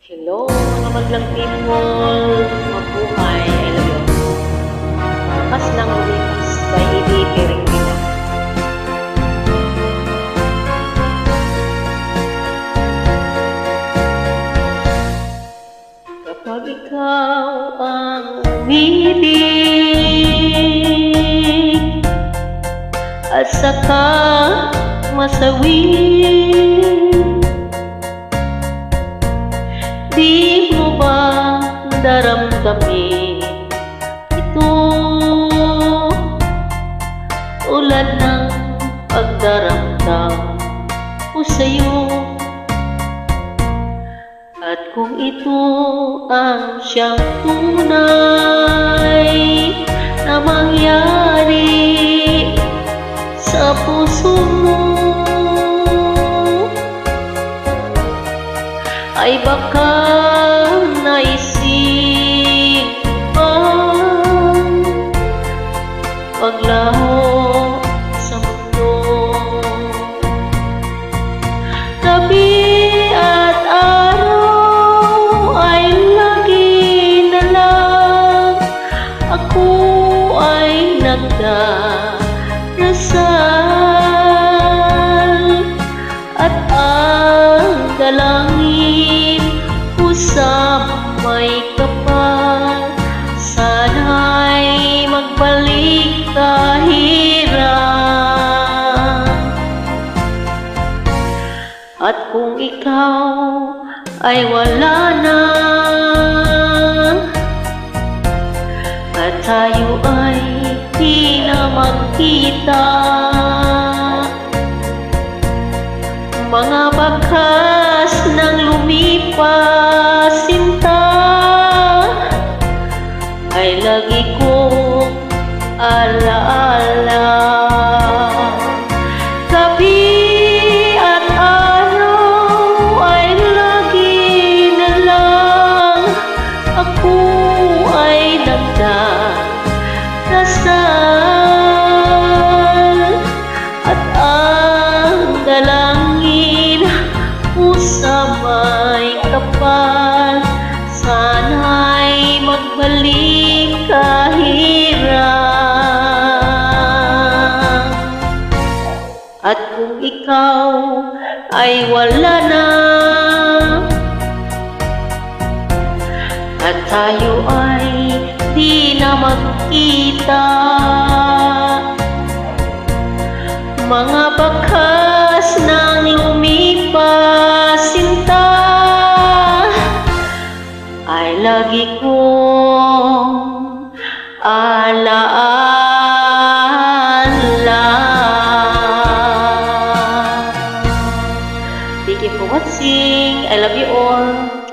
Hello, mga madlang people. Mabuhay. I love you. Lakas ng lumipas by Ili Peringina. Kapag ikaw ang umiibig at saka masawin, di mo ba daramdamin ito tulad ng pagdaramdam ko sa'yo? At kung ito ang siyang tunay na mangyari sa puso mo, ay baka naisipan paglaho sa mundo. Gabi at araw ay lagi na lang ako ay nagdarasal, at ang dalangin ko sa may kapal, sana'y magbalik kahirap. At kung ikaw ay wala na, at tayo ay di na magkita, mga bakas ng lumipas sinta ay lagi kong alaala. Gabi at araw ay lagi na lang ako ay nagdarasal, at ang dalangin ko sa may kapal, sana'y magbalik kahirap. At kung ikaw ay wala na, at tayo ay di na magkita, mga bakas ng lumipas sinta ay lagi kong alaala. Thank you for watching. I love you all.